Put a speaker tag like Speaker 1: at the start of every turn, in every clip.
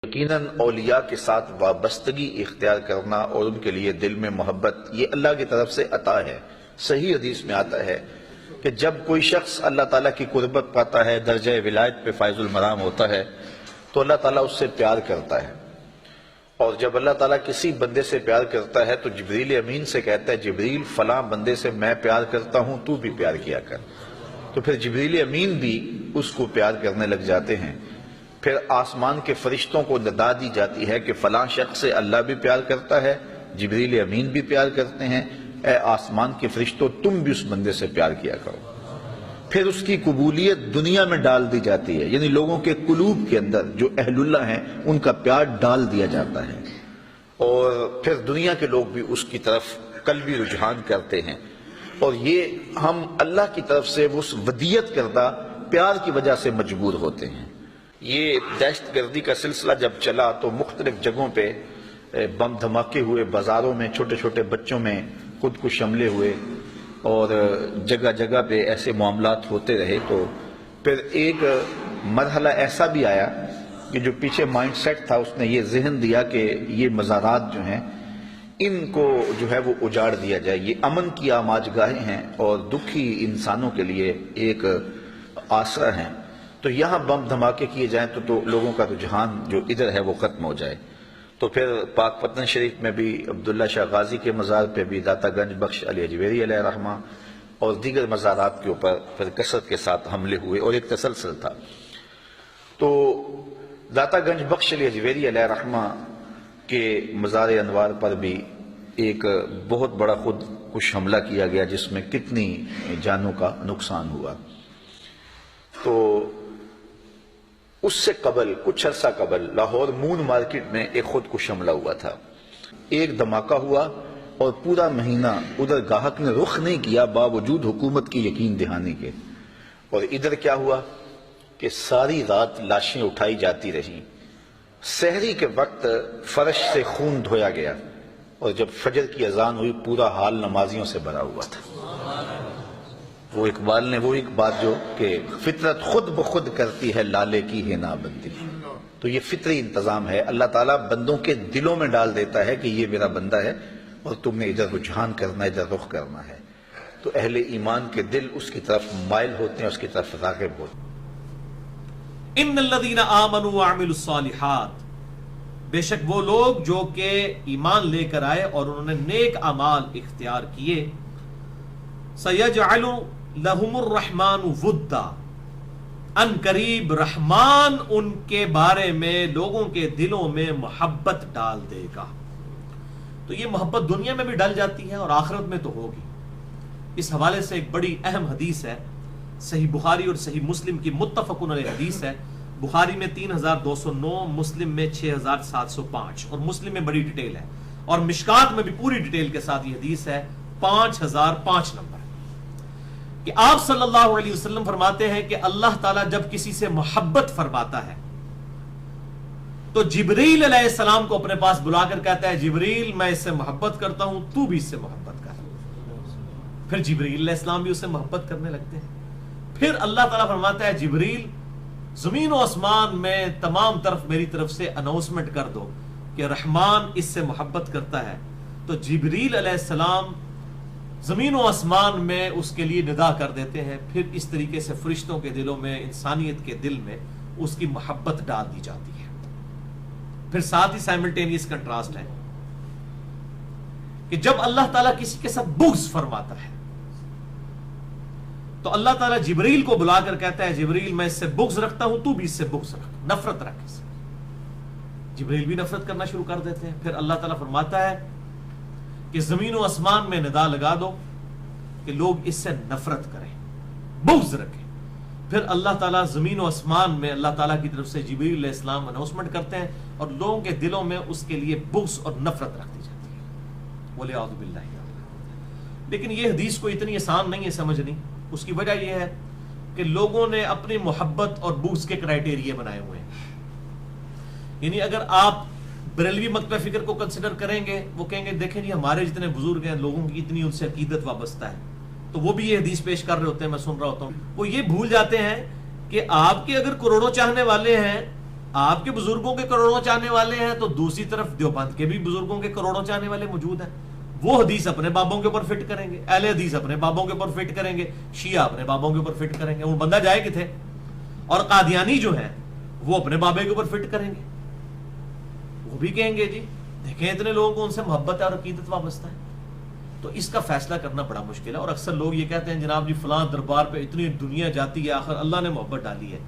Speaker 1: یقیناً اولیاء کے ساتھ وابستگی اختیار کرنا اور ان کے لیے دل میں محبت یہ اللہ کی طرف سے عطا ہے۔ صحیح حدیث میں آتا ہے کہ جب کوئی شخص اللہ تعالیٰ کی قربت پاتا ہے، درجہ ولایت پہ فائز المرام ہوتا ہے تو اللہ تعالیٰ اس سے پیار کرتا ہے، اور جب اللہ تعالیٰ کسی بندے سے پیار کرتا ہے تو جبریل امین سے کہتا ہے جبریل فلاں بندے سے میں پیار کرتا ہوں، تو بھی پیار کیا کر۔ تو پھر جبریل امین بھی اس کو پیار کرنے لگ جاتے ہیں۔ پھر آسمان کے فرشتوں کو ندا دی جاتی ہے کہ فلاں شخص سے اللہ بھی پیار کرتا ہے، جبریل امین بھی پیار کرتے ہیں، اے آسمان کے فرشتوں تم بھی اس بندے سے پیار کیا کرو۔ پھر اس کی قبولیت دنیا میں ڈال دی جاتی ہے، یعنی لوگوں کے قلوب کے اندر جو اہل اللہ ہیں ان کا پیار ڈال دیا جاتا ہے، اور پھر دنیا کے لوگ بھی اس کی طرف قلبی رجحان کرتے ہیں، اور یہ ہم اللہ کی طرف سے اس ودیت کردہ پیار کی وجہ سے مجبور ہوتے ہیں۔ یہ دہشت گردی کا سلسلہ جب چلا تو مختلف جگہوں پہ بم دھماکے ہوئے، بازاروں میں چھوٹے چھوٹے بچوں میں خود کش حملے ہوئے، اور جگہ جگہ پہ ایسے معاملات ہوتے رہے۔ تو پھر ایک مرحلہ ایسا بھی آیا کہ جو پیچھے مائنڈ سیٹ تھا اس نے یہ ذہن دیا کہ یہ مزارات جو ہیں ان کو جو ہے وہ اجاڑ دیا جائے، یہ امن کی آماج گاہیں ہیں اور دکھی انسانوں کے لیے ایک آسرا ہیں، تو یہاں بم دھماکے کیے جائیں تو لوگوں کا رجحان جو ادھر ہے وہ ختم ہو جائے۔ تو پھر پاک پتن شریف میں بھی عبداللہ شاہ غازی کے مزار پہ بھی داتا گنج بخش علی اجویری علیہ رحمہ اور دیگر مزارات کے اوپر پھر کثرت کے ساتھ حملے ہوئے اور ایک تسلسل تھا۔ تو داتا گنج بخش علی اجویری علیہ رحمہ کے مزار انوار پر بھی ایک بہت بڑا خود کش حملہ کیا گیا جس میں کتنی جانوں کا نقصان ہوا۔ تو اس سے قبل کچھ عرصہ قبل لاہور مون مارکیٹ میں ایک خود کش حملہ ہوا تھا، ایک دھماکہ ہوا اور پورا مہینہ ادھر گاہک نے رخ نہیں کیا باوجود حکومت کی یقین دہانی کے، اور ادھر کیا ہوا کہ ساری رات لاشیں اٹھائی جاتی رہیں، سحری کے وقت فرش سے خون دھویا گیا، اور جب فجر کی اذان ہوئی پورا حال نمازیوں سے بھرا ہوا تھا۔ وہ اقبال نے وہ ایک بات جو کہ فطرت خود بخود کرتی ہے لالے کی ہے نابندی، تو یہ فطری انتظام ہے، اللہ تعالیٰ بندوں کے دلوں میں ڈال دیتا ہے کہ یہ میرا بندہ ہے اور تم نے ادھر رجحان کرنا ہے، ادھر رخ کرنا ہے، تو اہل ایمان کے دل اس کی طرف مائل ہوتے ہیں، اس کی طرف راغب ہوتے ہیں۔
Speaker 2: ان الذین آمنوا وعملوا الصالحات، بے شک وہ لوگ جو کہ ایمان لے کر آئے اور انہوں نے نیک اعمال اختیار کیے، سیجعل لہم الرحمن ودا، ان قریب رحمان ان کے بارے میں لوگوں کے دلوں میں محبت ڈال دے گا۔ تو یہ محبت دنیا میں بھی ڈل جاتی ہے اور آخرت میں تو ہوگی۔ اس حوالے سے ایک بڑی اہم حدیث ہے، صحیح بخاری اور صحیح مسلم کی متفقن علیہ حدیث ہے، بخاری میں 3209، مسلم میں 6705، اور مسلم میں بڑی ڈیٹیل ہے، اور مشکات میں بھی پوری ڈیٹیل کے ساتھ یہ حدیث ہے 5005 نمبر، کہ آپ صلی اللہ علیہ وسلم فرماتے ہیں کہ اللہ تعالیٰ جب کسی سے محبت فرماتا ہے تو جبریل علیہ السلام کو اپنے پاس بلا کر کہتا ہے جبریل میں اس سے محبت کرتا ہوں، تو بھی اس سے محبت کر۔ پھر جبریل علیہ السلام بھی اس سے محبت کرنے لگتے ہیں۔ پھر اللہ تعالیٰ فرماتا ہے جبریل زمین و آسمان میں تمام طرف میری طرف سے اناؤنسمنٹ کر دو کہ رحمان اس سے محبت کرتا ہے، تو جبریل علیہ السلام زمین و آسمان میں اس کے لیے ندا کر دیتے ہیں۔ پھر اس طریقے سے فرشتوں کے دلوں میں، انسانیت کے دل میں اس کی محبت ڈال دی جاتی ہے۔ پھر ساتھ ہی سائملٹینیس کنٹراسٹ ہے کہ جب اللہ تعالیٰ کسی کے ساتھ بغض فرماتا ہے تو اللہ تعالیٰ جبریل کو بلا کر کہتا ہے جبریل میں اس سے بغض رکھتا ہوں، تو بھی اس سے بغض رکھ، نفرت رکھ اس سے۔ جبریل بھی نفرت کرنا شروع کر دیتے ہیں۔ پھر اللہ تعالیٰ فرماتا ہے کہ زمین و آسمان میں ندا لگا دو کہ لوگ اس سے نفرت کریں، بغض رکھیں۔ پھر اللہ تعالیٰ زمین و آسمان میں اللہ تعالیٰ کی طرف سے جبریل علیہ السلام اناؤنسمنٹ کرتے ہیں اور لوگوں کے دلوں میں اس کے لیے بغض اور نفرت رکھ دی جاتی ہے۔ بولے اعوذ باللہ۔ لیکن یہ حدیث کو اتنی آسان نہیں ہے سمجھنی۔ اس کی وجہ یہ ہے کہ لوگوں نے اپنی محبت اور بغض کے کرائیٹیریا بنائے ہوئے ہیں۔ یعنی اگر آپ بریلوی مکتبہ فکر کو کنسیڈر کریں گے، وہ کہیں گے دیکھیں جی ہمارے جتنے بزرگ ہیں لوگوں کی اتنی ان سے عقیدت وابستہ ہے، تو وہ بھی یہ حدیث پیش کر رہے ہوتے ہیں، میں سن رہا ہوتا ہوں۔ وہ یہ بھول جاتے ہیں کہ آپ کے اگر کروڑوں چاہنے والے ہیں آپ کے بزرگوں کے کروڑوں چاہنے والے ہیں تو دوسری طرف دیوبند کے بھی بزرگوں کے کروڑوں چاہنے والے موجود ہیں. وہ حدیث اپنے بابوں کے اوپر فٹ کریں گے, اہل حدیث اپنے بابوں کے اوپر فٹ کریں گے, شیعہ اپنے بابوں کے اوپر فٹ کریں گے. وہ بندہ جائے کتنے؟ اور قادیانی جو ہیں وہ اپنے بابے کے اوپر فٹ کریں گے. وہ بھی کہیں گے جی دیکھیں اتنے لوگوں کو ان سے محبت ہے اور عقیدت وابستہ ہے. تو اس کا فیصلہ کرنا بڑا مشکل ہے. اور اکثر لوگ یہ کہتے ہیں جناب جی فلاں دربار پہ اتنی دنیا جاتی ہے, آخر اللہ نے محبت ڈالی ہے.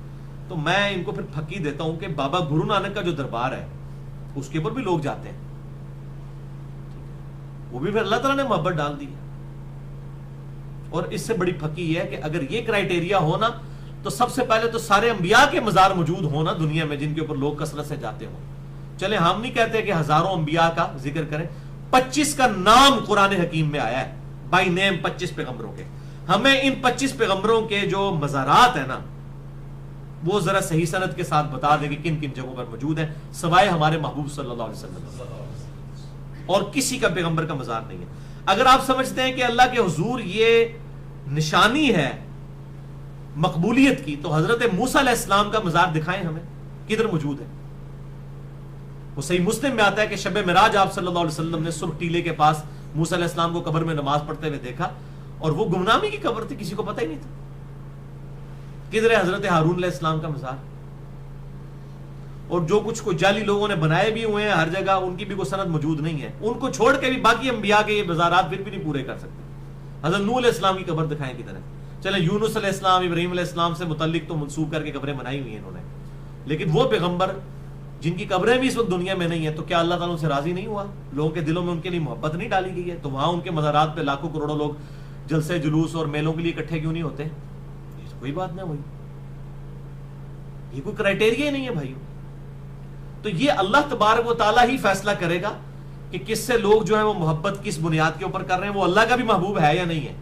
Speaker 2: تو میں ان کو پھر پھکی دیتا ہوں کہ بابا گرو نانک کا جو دربار ہے اس کے اوپر بھی لوگ جاتے ہیں, وہ بھی پھر اللہ تعالیٰ نے محبت ڈال دی ہے. اور اس سے بڑی پھکی یہ ہے کہ اگر یہ کرائیٹیریا ہونا تو سب سے پہلے تو سارے انبیاء کے مزار موجود ہونا دنیا میں جن کے اوپر لوگ کثرت سے جاتے ہوں. چلے ہم نہیں کہتے کہ ہزاروں انبیاء کا ذکر کریں, 25 کا نام قرآن حکیم میں آیا ہے بائی نیم 25 پیغمبروں کے. ہمیں ان 25 پیغمبروں کے جو مزارات ہیں نا وہ ذرا صحیح سند کے ساتھ بتا دیں کہ کن کن جگہوں پر موجود ہیں, سوائے ہمارے محبوب صلی اللہ علیہ وسلم اور کسی کا پیغمبر کا مزار نہیں ہے. اگر آپ سمجھتے ہیں کہ اللہ کے حضور یہ نشانی ہے مقبولیت کی تو حضرت موسیٰ علیہ السلام کا مزار دکھائیں ہمیں کدھر موجود ہے. وہ صحیح مسلم میں آتا ہے کہ شب معراج آپ صلی اللہ علیہ وسلم نے سرخ ٹیلے کے پاس موسیٰ علیہ السلام کو قبر میں نماز پڑھتے ہوئے دیکھا, اور وہ گمنامی کی قبر تھی, کسی کو پتہ ہی نہیں تھا. کدھر ہے حضرت ہارون علیہ السلام کا مزار؟ اور جو کچھ کو جعلی لوگوں نے بنائے بھی ہوئے ہیں ہر جگہ, ان کی بھی کوئی سند موجود نہیں ہے. ان کو چھوڑ کے بھی باقی انبیاء کے یہ مزارات پھر بھی نہیں پورے کر سکتے. حضرت نوح علیہ السلام کی قبر دکھائیں کدھر ہے؟ چلے یونس علیہ السلام ابراہیم علیہ السلام سے متعلق تو منسوب کر کے قبریں بنائی ہوئی ہیں انہوں نے, لیکن وہ پیغمبر جن کی قبریں بھی اس وقت دنیا میں نہیں ہیں تو کیا اللہ تعالیٰ ان سے راضی نہیں ہوا؟ لوگوں کے دلوں میں ان کے لیے محبت نہیں ڈالی گئی ہے؟ تو وہاں ان کے مزارات پہ لاکھوں کروڑوں لوگ جلسے جلوس اور میلوں کے لیے اکٹھے کیوں نہیں ہوتے؟ یہ تو کوئی بات نہ ہوئی, یہ کوئی کرائیٹیریا ہی نہیں ہے بھائیو. تو یہ اللہ تبارک و تعالیٰ ہی فیصلہ کرے گا کہ کس سے لوگ جو ہے وہ محبت کس بنیاد کے اوپر کر رہے ہیں, وہ اللہ کا بھی محبوب ہے یا نہیں ہے.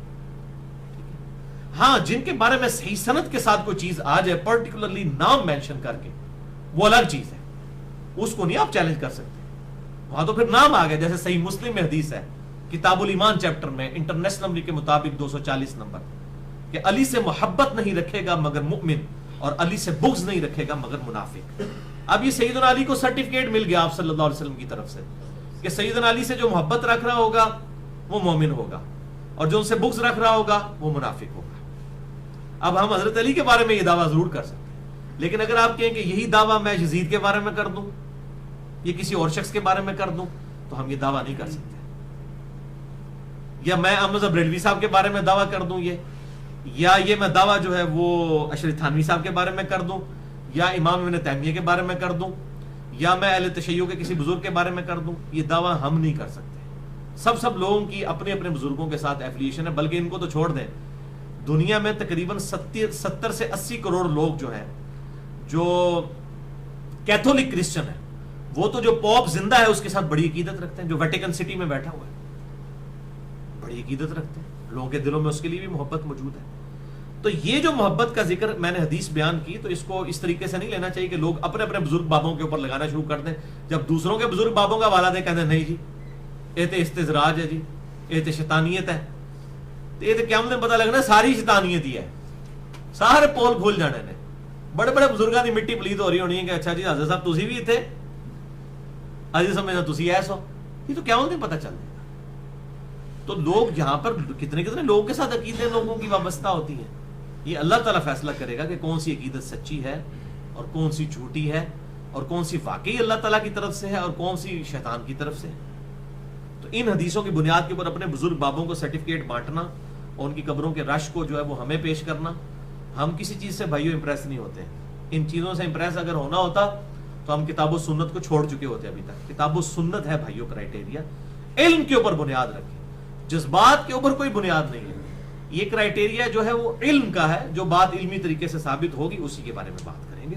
Speaker 2: ہاں جن کے بارے میں صحیح سند کے ساتھ کوئی چیز آ جائے پرٹیکولرلی نام مینشن کر کے, وہ الگ چیز ہے, اس کو نہیں آپ چیلنج کر سکتے. وہاں تو پھر نام آ گیا, جیسے صحیح مسلم میں حدیث ہے کتاب الایمان چیپٹر میں انٹرنیشنل نمبر کے مطابق 240 نمبر کہ علی سے محبت نہیں رکھے گا مگر مؤمن, اور علی سے بغض نہیں رکھے گا مگر منافق. اب یہ سیدنا علی کو سرٹیفکیٹ مل گیا آپ صلی اللہ علیہ وسلم کی طرف سے کہ سیدنا علی سے جو محبت رکھ رہا ہوگا وہ مومن ہوگا, اور جو ان سے بغض رکھ رہا ہوگا وہ منافق ہوگا. اب ہم حضرت علی کے بارے میں یہ دعویٰ ضرور کر سکتے ہیں, لیکن اگر آپ کہیں کہ یہی دعویٰ میں یزید کے بارے میں کر دوں, یہ کسی اور شخص کے بارے میں کر دوں, تو ہم یہ دعویٰ نہیں کر سکتے. یا میں احمد بریلوی صاحب کے بارے میں دعویٰ کر دوں یا یہ میں دعویٰ جو ہے وہ اشرف تھانوی صاحب کے بارے میں کر دوں, یا امام ابن تیمیہ کے بارے میں کر دوں, یا میں اہل تشیع کے کسی بزرگ کے بارے میں کر دوں, یہ دعویٰ ہم نہیں کر سکتے. سب لوگوں کی اپنے اپنے بزرگوں کے ساتھ ایفیلیشن ہے. بلکہ ان کو تو چھوڑ دیں, دنیا میں تقریباً 70 سے 80 کروڑ لوگ جو ہیں جو کیتھولک کرسچن ہیں, وہ تو جو پوپ زندہ ہے اس کے ساتھ بڑی عقیدت رکھتے ہیں. جو ویٹیکن سٹی میں بیٹھا ہوا ہے بڑی عقیدت رکھتے ہیں, لوگوں کے دلوں میں اس کے لیے بھی محبت موجود ہے. تو یہ جو محبت کا ذکر میں نے حدیث بیان کی, تو اس کو اس طریقے سے نہیں لینا چاہیے کہ لوگ اپنے اپنے بزرگ بابوں کے اوپر لگانا شروع کر دیں. جب دوسروں کے بزرگ بابوں کا حوالہ دیں کہتے ہیں نہیں جی یہ تو استزراج ہے, جی یہ تو شیطانیت ہے. تو یہ تو قیامت میں پتہ لگنا ساری شیطانیت ہی ہے, سارے پول کھول جانے نے. بڑے بڑے بزرگاں کی مٹی پلیت ہو رہی ہونی ہے کہ اچھا جی حضرت صاحب تسی بھی تھے, عزیز سمجھنا تسی ایسا ہو, یہ تو قیامت میں پتہ چل جائے گا. تو لوگ یہاں پر کتنے کتنے لوگوں کے ساتھ عقیدے لوگوں کی وابستہ ہوتی ہیں. یہ اللہ تعالیٰ فیصلہ کرے گا کہ کون سی عقیدت سچی ہے اور کون سی جھوٹی ہے, اور کون سی واقعی اللہ تعالیٰ کی طرف سے ہے اور کون سی شیطان کی طرف سے ہے. تو ان حدیثوں کی بنیاد کے اوپر اپنے بزرگ بابوں کو سرٹیفکیٹ بانٹنا اور ان کی قبروں کے رش کو جو ہے وہ ہمیں پیش کرنا, ہم کسی چیز سے بھائیوں امپریس نہیں ہوتے. ان چیزوں سے امپریس اگر ہونا ہوتا تو ہم کتاب و سنت کو چھوڑ چکے ہوتے ابھی تک. کتاب و سنت ہے بھائیوں کرائیٹیریا, علم کے اوپر بنیاد رکھیں, جذبات کے اوپر کوئی بنیاد نہیں ہے. یہ کرائیٹیریا جو ہے وہ علم کا ہے, جو بات علمی طریقے سے ثابت ہوگی اسی کے بارے میں بات کریں گے.